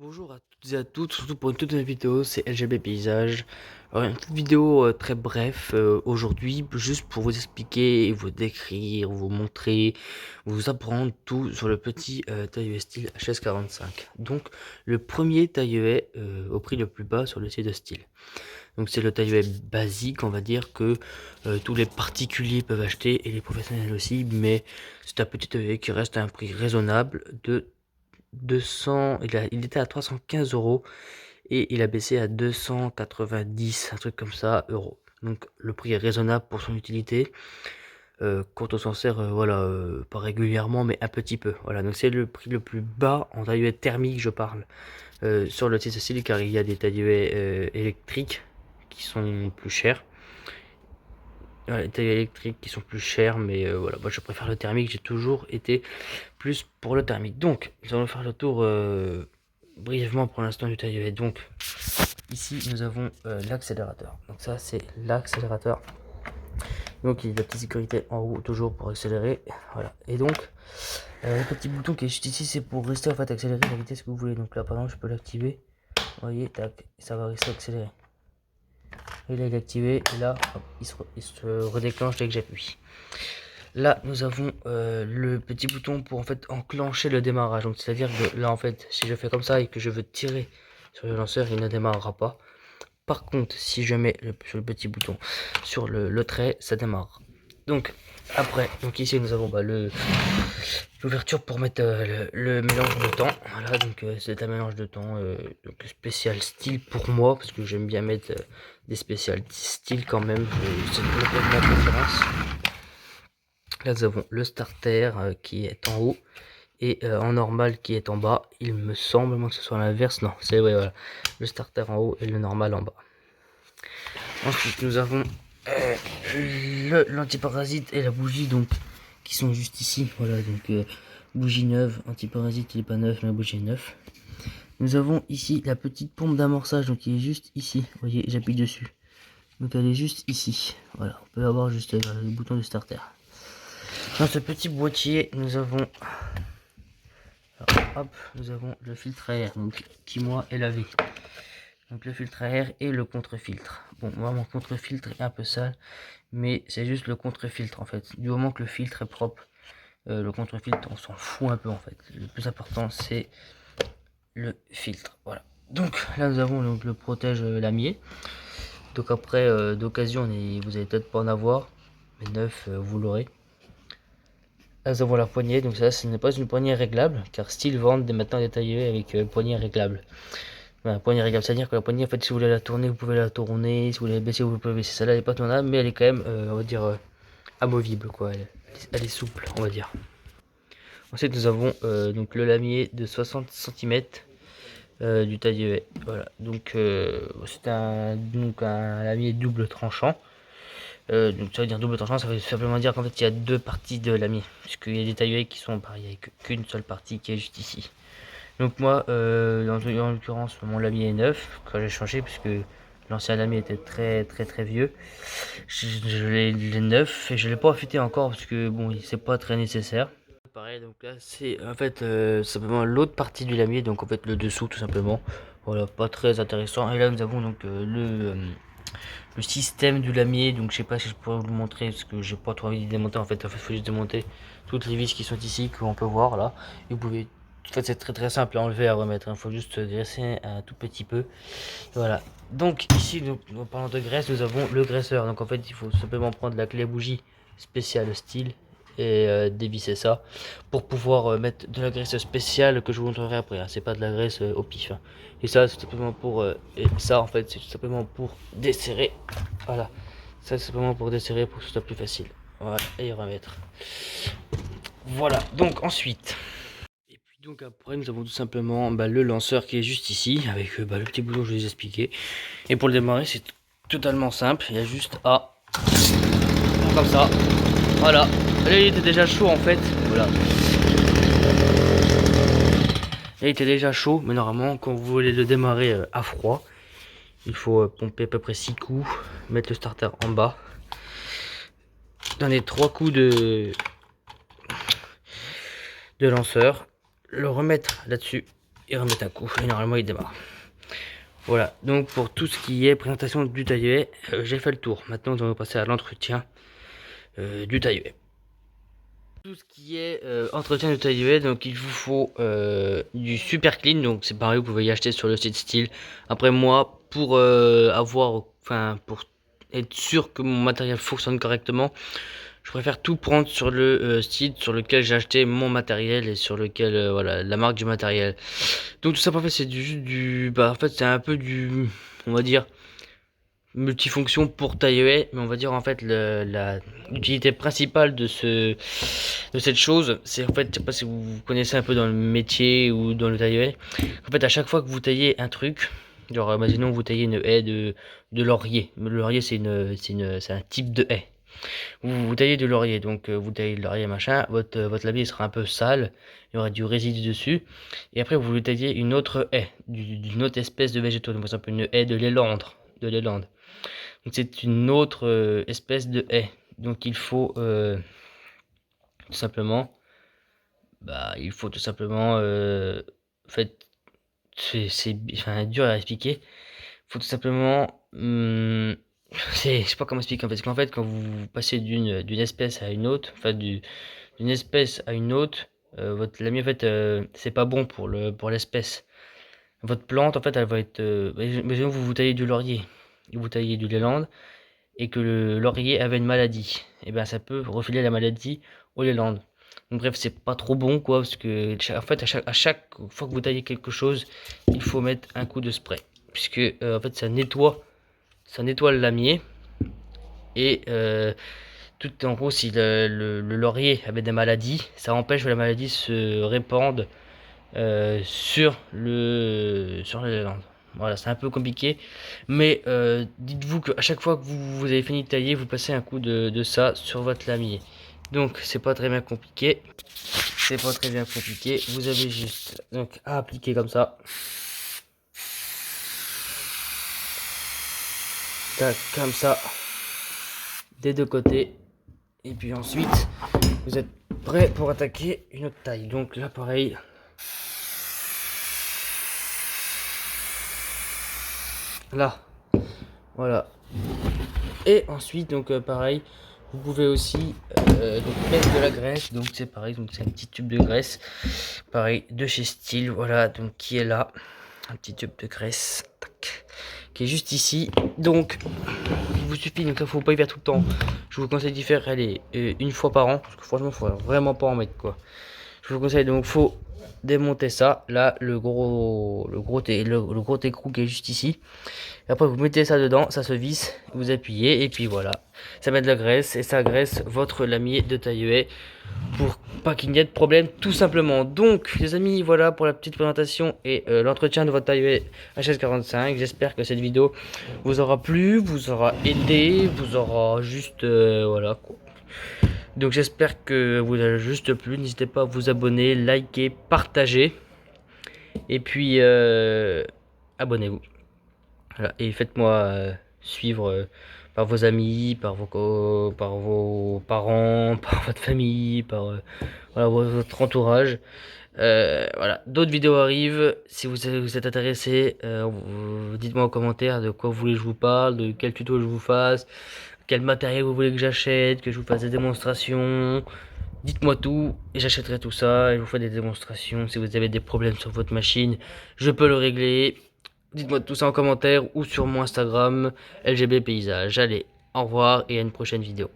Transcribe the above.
Bonjour à toutes et à toutes, surtout pour une toute nouvelle vidéo, c'est LGB Paysage. Alors une petite vidéo très bref aujourd'hui, juste pour vous expliquer, vous décrire, vous montrer, vous apprendre tout sur le petit taille style HS45. Donc le premier taille au prix le plus bas sur le site de style. Donc c'est le taille basique, on va dire que tous les particuliers peuvent acheter et les professionnels aussi, mais c'est un petit taille qui reste à un prix raisonnable de 200, il était à 315 euros et il a baissé à 290, un truc comme ça, euros. Donc le prix est raisonnable pour son utilité. Quand on s'en sert, voilà, pas régulièrement, mais un petit peu. Voilà, donc c'est le prix le plus bas en taille thermique, je parle, sur le site Cécile, car il y a des tailleuls électriques qui sont plus chers. Voilà, les tailleuls électriques qui sont plus chers, mais voilà, moi je préfère le thermique, j'ai toujours été plus pour le thermique. Donc, nous allons faire le tour brièvement pour l'instant du taille. Donc, ici nous avons l'accélérateur. Donc ça c'est l'accélérateur. Donc il y a la petite sécurité en haut toujours pour accélérer. Voilà. Et donc le petit bouton qui est juste ici, c'est pour rester en fait accélérer la vitesse que vous voulez. Donc là par exemple je peux l'activer. Vous voyez, tac, ça va rester accéléré. Et là il est activé et là hop, il se redéclenche dès que j'appuie. Là, nous avons le petit bouton pour en fait enclencher le démarrage. Donc, c'est-à-dire que là, en fait, si je fais comme ça et que je veux tirer sur le lanceur, il ne démarrera pas. Par contre, si je mets sur le petit bouton sur le trait, ça démarre. Donc, après, donc ici, nous avons l'ouverture pour mettre le mélange de temps. Voilà, donc c'est un mélange de temps donc spécial style pour moi, parce que j'aime bien mettre des spéciales style quand même. C'est ma préférence. Là nous avons le starter qui est en haut et en normal qui est en bas. Il me semble que ce soit l'inverse. Non, c'est vrai, voilà. Le starter en haut et le normal en bas. Ensuite nous avons l'antiparasite et la bougie donc qui sont juste ici. Voilà, donc bougie neuve, antiparasite il est pas neuf, la bougie est neuve. Nous avons ici la petite pompe d'amorçage donc qui est juste ici. Vous voyez, j'appuie dessus. Donc elle est juste ici. Voilà, on peut avoir juste le bouton de starter. Dans ce petit boîtier, nous avons, alors, hop, nous avons le filtre à air, donc qui moi est lavé. Donc le filtre à air et le contre-filtre. Bon, moi mon contre-filtre est un peu sale, mais c'est juste le contre-filtre en fait. Du moment que le filtre est propre, le contre-filtre on s'en fout un peu en fait. Le plus important c'est le filtre. Voilà. Donc là nous avons donc le protège lamier. Donc après d'occasion vous allez peut-être pas en avoir, mais neuf vous l'aurez. Là, nous avons la poignée, donc ça ce n'est pas une poignée réglable, car Steel vend dès maintenant des tailleuls avec poignée réglable. Voilà, poignée réglable, c'est-à-dire que la poignée, en fait, si vous voulez la tourner, vous pouvez la tourner, si vous voulez la baisser, vous pouvez baisser. Celle-là, elle n'est pas tournable, mais elle est quand même, on va dire, amovible, quoi. Elle est souple, on va dire. Ensuite, nous avons donc le lamier de 60 cm du tailleuil. Voilà, donc c'est un lamier double tranchant. Donc ça veut dire double tranchant, ça veut simplement dire qu'en fait il y a deux parties de lamier, puisqu'il y a des tailleuils qui sont pareils avec qu'une seule partie qui est juste ici. Donc moi, en l'occurrence, mon lamier est neuf quand j'ai changé, puisque l'ancien lamier était très vieux. Je l'ai neuf et je l'ai pas affûté encore parce que bon, c'est pas très nécessaire. Pareil, donc là c'est en fait simplement l'autre partie du lamier, donc en fait le dessous tout simplement. Voilà, pas très intéressant. Et là nous avons donc le système du lamier. Donc je sais pas si je pourrais vous le montrer parce que j'ai pas trop envie de démonter. En fait il faut juste démonter toutes les vis qui sont ici que l'on peut voir là. Et vous pouvez, en fait c'est très simple à enlever, à remettre. Il faut juste graisser un tout petit peu. Voilà. Donc ici, en parlant de graisse, nous avons le graisseur. Donc en fait il faut simplement prendre la clé bougie spéciale style et dévisser ça pour pouvoir mettre de la graisse spéciale que je vous montrerai après, hein. C'est pas de la graisse au pif, hein. Et ça c'est simplement pour et ça en fait c'est tout simplement pour desserrer. Voilà, ça c'est simplement pour desserrer pour que ce soit plus facile. Voilà, et remettre. Voilà, donc ensuite, et puis donc après nous avons tout simplement le lanceur qui est juste ici avec le petit bouton que je vous ai expliqué. Et pour le démarrer c'est totalement simple, il y a juste à comme ça. Voilà, là il était déjà chaud en fait. Voilà. Là il était déjà chaud, mais normalement quand vous voulez le démarrer à froid, il faut pomper à peu près 6 coups, mettre le starter en bas, donner 3 coups de lanceur, le remettre là-dessus et remettre un coup, et normalement il démarre. Voilà, donc pour tout ce qui est présentation du taille-haie, j'ai fait le tour. Maintenant nous allons passer à l'entretien du taille-haie. Tout ce qui est entretien du taille-haie, donc il vous faut du super clean, donc c'est pareil, vous pouvez y acheter sur le site Stihl. Après moi, pour pour être sûr que mon matériel fonctionne correctement, je préfère tout prendre sur le site sur lequel j'ai acheté mon matériel et sur lequel voilà, la marque du matériel. Donc tout ça en fait c'est juste du en fait c'est un peu du, on va dire, multifonction pour taille-haie, mais on va dire en fait l'utilité principale de cette chose, c'est en fait, je sais pas si vous connaissez un peu dans le métier ou dans le taille-haie, en fait à chaque fois que vous taillez un truc, genre imaginons vous taillez une haie de laurier. Le laurier c'est un type de haie. Vous taillez du laurier, donc vous taillez le laurier machin, votre labier sera un peu sale, il y aura du résidu dessus, et après vous voulez tailler une autre haie, d'une autre espèce de végétaux, par exemple une haie de lélande. Donc c'est une autre espèce de haie. Donc il faut tout simplement, en fait, c'est dur à expliquer. Il faut tout simplement, je sais pas comment expliquer en fait, parce qu'en fait quand vous passez d'une espèce à une autre, enfin d'une espèce à une autre, votre lami en fait c'est pas bon pour l'espèce. Votre plante en fait elle va être, imaginons vous taillez du laurier, vous taillez du lélande, et que le laurier avait une maladie, et ben ça peut refiler la maladie aux lélandes. Donc bref, c'est pas trop bon quoi, parce que en fait à chaque fois que vous taillez quelque chose, il faut mettre un coup de spray, puisque en fait ça nettoie le lamier, et tout en gros si le laurier avait des maladies, ça empêche que la maladie se répande sur les landes. Voilà, c'est un peu compliqué, mais dites-vous qu'à chaque fois que vous avez fini de tailler, vous passez un coup de ça sur votre lamier. Donc c'est pas très bien compliqué. Vous avez juste donc à appliquer comme ça. Tac, comme ça, des deux côtés. Et puis ensuite, vous êtes prêt pour attaquer une autre taille. Donc là, pareil. Là, voilà. Et ensuite, donc pareil, vous pouvez aussi donc mettre de la graisse. Donc c'est pareil, donc c'est un petit tube de graisse, pareil de chez Stihl. Voilà, donc qui est là, un petit tube de graisse, tac, qui est juste ici. Donc il vous suffit, donc il faut pas y faire tout le temps. Je vous conseille d'y faire aller une fois par an, parce que franchement, il faut vraiment pas en mettre quoi. Je vous conseille, donc faut démonter ça, là le gros écrou qui est juste ici. Et après vous mettez ça dedans, ça se visse, vous appuyez et puis voilà, ça met de la graisse et ça graisse votre lamier de taille-haie pour pas qu'il n'y ait de problème tout simplement. Donc les amis, voilà pour la petite présentation et l'entretien de votre taille-haie HS45. J'espère que cette vidéo vous aura plu, vous aura aidé, vous aura juste voilà quoi. Donc j'espère que vous a juste plu. N'hésitez pas à vous abonner, liker, partager. Et puis abonnez-vous. Voilà. Et faites-moi suivre par vos amis, par vos parents, par votre famille, par voilà, votre entourage. Voilà, d'autres vidéos arrivent. Si vous êtes intéressé, dites-moi en commentaire de quoi vous voulez que je vous parle, de quel tuto je vous fasse, quel matériel vous voulez que j'achète, que je vous fasse des démonstrations. Dites-moi tout et j'achèterai tout ça et je vous ferai des démonstrations. Si vous avez des problèmes sur votre machine, je peux le régler. Dites-moi tout ça en commentaire ou sur mon Instagram LGB Paysage. Allez, au revoir et à une prochaine vidéo.